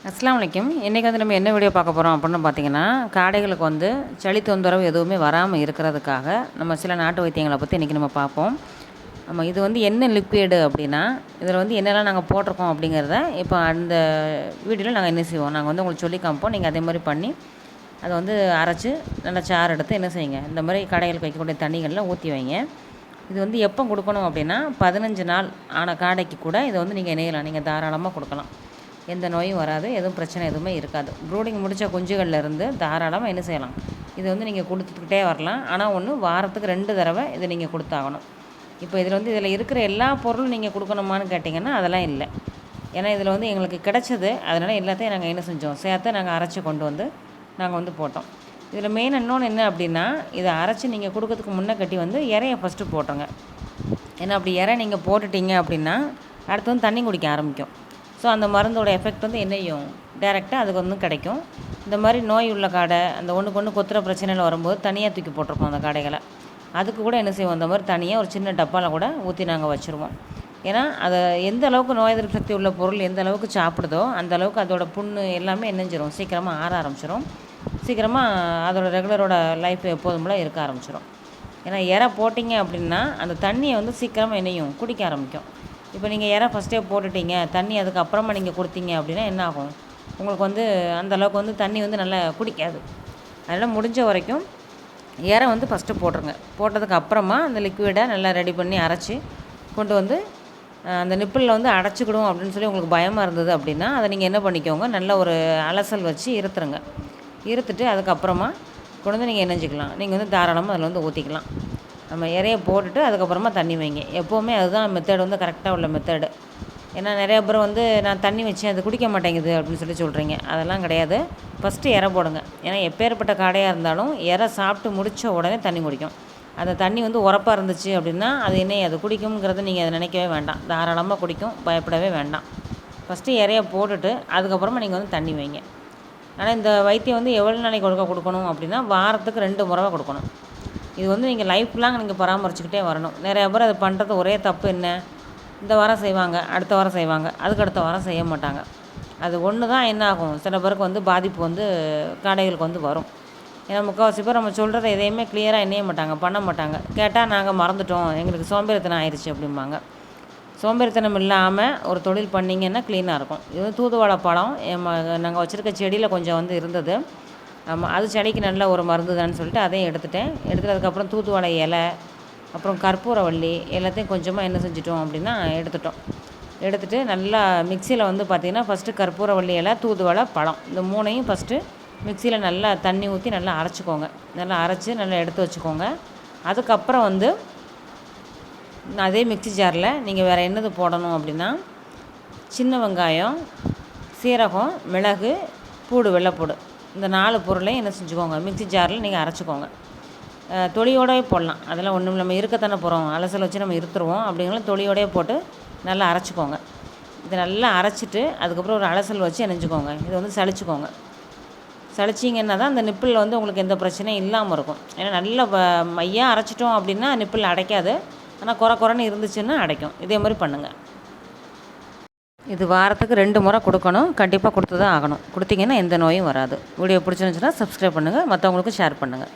அஸ்ஸலாமு அலைக்கும். இன்றைக்கி வந்து நம்ம என்ன வீடியோ பார்க்க போகிறோம் அப்படின்னு பார்த்தீங்கன்னா, காடைகளுக்கு வந்து சளி தொந்தரவு எதுவுமே வராமல் இருக்கிறதுக்காக நம்ம சில நாட்டு வைத்தியங்களை பற்றி இன்றைக்கி நம்ம பார்ப்போம். இது வந்து என்ன லிக்விடு அப்படின்னா, இதில் வந்து என்னெல்லாம் நாங்கள் போட்டிருக்கோம் அப்படிங்கிறத இப்போ அந்த வீடியோவில் நாங்கள் என்ன செய்வோம், நாங்கள் வந்து உங்களுக்கு சொல்லி காமிப்போம். நீங்கள் அதே மாதிரி பண்ணி அதை வந்து அரைச்சி நல்லா சாறு எடுத்து என்ன செய்யுங்க, இந்த மாதிரி காடைகளுக்கு வைக்கக்கூடிய தண்ணிகளில் ஊற்றி வைங்க. இது வந்து எப்போ கொடுக்கணும் அப்படின்னா, 15 நாள் ஆன காடைக்கு கூட இதை வந்து நீங்கள் இணையலாம், நீங்கள் தாராளமாக கொடுக்கலாம். எந்த நோயும் வராது, எதுவும் பிரச்சனை எதுவுமே இருக்காது. ப்ரூடிங் முடித்த குஞ்சுகள்லேருந்து தாராளமாக என்ன செய்யலாம், இது வந்து நீங்கள் கொடுத்துக்கிட்டே வரலாம். ஆனால் ஒன்று, வாரத்துக்கு 2 தடவை இதை நீங்கள் கொடுத்தாகணும். இப்போ இதில் வந்து இதில் இருக்கிற எல்லா பொருளும் நீங்கள் கொடுக்கணுமான்னு கேட்டிங்கன்னா அதெல்லாம் இல்லை. ஏன்னா இதில் வந்து எங்களுக்கு கிடைச்சது, அதனால் எல்லாத்தையும் நாங்கள் என்ன செஞ்சோம், சேர்த்து நாங்கள் அரைச்சி கொண்டு வந்து நாங்கள் வந்து போட்டோம். இதில் மெயின் இன்னொன்று என்ன அப்படின்னா, இதை அரைச்சி நீங்கள் கொடுக்கறதுக்கு முன்னே கட்டி வந்து இறைய ஃபஸ்ட்டு போட்டுருங்க. ஏன்னா அப்படி இறை நீங்கள் போட்டுட்டீங்க அப்படின்னா அடுத்து வந்து தண்ணி குடிக்க ஆரம்பிக்கும். ஸோ அந்த மருந்தோட எஃபெக்ட் வந்து என்னையும் டேரெக்டாக அதுக்கு வந்து கிடைக்கும். இந்த மாதிரி நோய் உள்ள காடை, அந்த ஒன்றுக்கு ஒன்று கொத்துற பிரச்சனையில் வரும்போது தனியாக தூக்கி போட்டிருப்போம் அந்த காடைகளை. அதுக்கு கூட என்ன செய்வோம், அந்த மாதிரி தனியாக ஒரு சின்ன டப்பாவில் கூட ஊற்றி நாங்கள் வச்சுருவோம். ஏன்னா அதை எந்த அளவுக்கு நோய் எதிர்ப்பு சக்தி உள்ள பொருள் எந்த அளவுக்கு சாப்பிடுதோ அந்த அளவுக்கு அதோட புண்ணு எல்லாமே என்னஞ்சிரும், சீக்கிரமாக ஆற ஆரம்பிச்சிடும். சீக்கிரமாக அதோட ரெகுலரோட லைஃப் எப்போதும் போல் இருக்க ஆரம்பிச்சிடும். ஏன்னா இறை போட்டிங்க அப்படின்னா அந்த தண்ணியை வந்து சீக்கிரமாக என்னையும் குடிக்க ஆரம்பிக்கும். இப்போ நீங்கள் இறை ஃபஸ்ட்டே போட்டுட்டீங்க, தண்ணி அதுக்கப்புறமா நீங்கள் கொடுத்தீங்க அப்படின்னா என்ன ஆகும், உங்களுக்கு வந்து அந்தளவுக்கு வந்து தண்ணி வந்து நல்லா குடிக்காது. அதனால் முடிஞ்ச வரைக்கும் இறை வந்து ஃபஸ்ட்டு போட்டுருங்க. போட்டதுக்கு அப்புறமா அந்த லிக்விடை நல்லா ரெடி பண்ணி அரைச்சி கொண்டு வந்து அந்த நிப்பிளில் வந்து அடைச்சிக்கிடும் அப்படின்னு சொல்லி உங்களுக்கு பயமாக இருந்தது அப்படின்னா அதை நீங்கள் என்ன பண்ணிக்கோங்க, நல்ல ஒரு அலசல் வச்சு இருத்துருங்க. இருத்துட்டு அதுக்கப்புறமா கொண்டு வந்து நீங்கள் என்னஞ்சிக்கலாம், நீங்கள் வந்து தாராளமாக அதில் வந்து ஊற்றிக்கலாம். நம்ம இறைய போட்டுட்டு அதுக்கப்புறமா தண்ணி வைங்க. எப்போவுமே அதுதான் மெத்தேடு வந்து கரெக்டாக உள்ள மெத்தேடு. ஏன்னா நிறையா பேர் வந்து நான் தண்ணி வச்சேன் அது குடிக்க மாட்டேங்குது அப்படின்னு சொல்லி சொல்கிறீங்க. அதெல்லாம் கிடையாது. ஃபஸ்ட்டு இறை போடுங்க. ஏன்னா எப்பேற்பட்ட காடையாக இருந்தாலும் இறை சாப்பிட்டு முடித்த உடனே தண்ணி குடிக்கும். அந்த தண்ணி வந்து உரப்பாக இருந்துச்சு அப்படின்னா அது என்ன அது குடிக்கும்ங்கிறத நீங்கள் அதை நினைக்கவே வேண்டாம். தாராளமாக குடிக்கும், பயப்படவே வேண்டாம். ஃபஸ்ட்டு இறைய போட்டுட்டு அதுக்கப்புறமா நீங்கள் வந்து தண்ணி வைங்க. ஆனால் இந்த வைத்தியம் வந்து எவ்வளோ நாளைக்கு கொடுக்கணும் அப்படின்னா, வாரத்துக்கு 2 முறை கொடுக்கணும். இது வந்து நீங்கள் லைஃப் லாங் நீங்கள் பராமரிச்சுக்கிட்டே வரணும். நிறையா பேர் அது பண்ணுறது ஒரே தப்பு என்ன, இந்த வாரம் செய்வாங்க, அடுத்த வாரம் செய்வாங்க, அதுக்கு அடுத்த வாரம் செய்ய மாட்டாங்க. அது ஒன்று தான் என்ன ஆகும், சில பேருக்கு வந்து பாதிப்பு வந்து காடைகளுக்கு வந்து வரும். ஏன்னா முக்கால்வாசி பேர் நம்ம சொல்கிறத எதையுமே கிளியராக எண்ணைய மாட்டாங்க, பண்ண மாட்டாங்க. கேட்டால் நாங்கள் மறந்துட்டோம், எங்களுக்கு சோம்பேறித்தனம் ஆயிடுச்சு அப்படிம்பாங்க. சோம்பேறித்தனம் இல்லாமல் ஒரு தொழில் பண்ணிங்கன்னா க்ளீனாக இருக்கும். இது வந்து தூதுவளை பழம் நாங்கள் வச்சுருக்க செடியில் கொஞ்சம் வந்து இருந்தது. ஆமாம், அது செடிக்கு நல்ல ஒரு மருந்து தான்னு சொல்லிட்டு அதையும் எடுத்துட்டேன். எடுத்துட்டதுக்கப்புறம் தூதுவளை இலை, அப்புறம் கற்பூரவள்ளி எல்லாத்தையும் கொஞ்சமாக என்ன செஞ்சிட்டோம் அப்படின்னா எடுத்துட்டோம். எடுத்துகிட்டு நல்லா மிக்சியில் வந்து பார்த்திங்கன்னா ஃபஸ்ட்டு கற்பூரவள்ளி இலை, தூதுவளை, பழம் இந்த 3ஐயும் ஃபஸ்ட்டு மிக்சியில் நல்லா தண்ணி ஊற்றி நல்லா அரைச்சிக்கோங்க. நல்லா அரைச்சி நல்லா எடுத்து வச்சுக்கோங்க. அதுக்கப்புறம் வந்து அதே மிக்சி ஜாரில் நீங்கள் வேறு என்னது போடணும் அப்படின்னா, சின்ன வெங்காயம், சீரகம், மிளகு, பூடு, வெள்ளைப்பூடு இந்த 4 பொருளையும் என்ன செஞ்சுக்கோங்க, மிக்சி ஜாரில் நீங்கள் அரைச்சிக்கோங்க. தொலியோடவே போடலாம், அதெல்லாம் ஒன்றும் நம்ம இருக்கத்தானே போகிறோம், அலசல் வச்சு நம்ம இருத்துருவோம். அப்படிங்கிற தொலியோடயே போட்டு நல்லா அரைச்சிக்கோங்க. இதை நல்லா அரைச்சிட்டு அதுக்கப்புறம் ஒரு அலசல் வச்சு எண்ணெஞ்சிக்கோங்க. இதை வந்து சளிச்சிக்கோங்க. சளிச்சிங்கன்னா தான் அந்த நிப்பிளில் வந்து உங்களுக்கு எந்த பிரச்சனையும் இல்லாமல் இருக்கும். ஏன்னா நல்லா மையாக அரைச்சிட்டோம் அப்படின்னா நிப்பிள் அடைக்காது. ஆனால் குறைன்னு இருந்துச்சுன்னா அடைக்கும். இதே மாதிரி பண்ணுங்கள். இது வாரத்துக்கு 2 முறை கொடுக்கணும். கண்டிப்பாக கொடுத்து தான் ஆகணும். கொடுத்தீங்கன்னா எந்த நோயும் வராது. வீடியோ பிடிச்சிருந்துச்சுன்னா சப்ஸ்கிரைப் பண்ணுங்கள், மற்றவங்களுக்கும் ஷேர் பண்ணுங்கள்.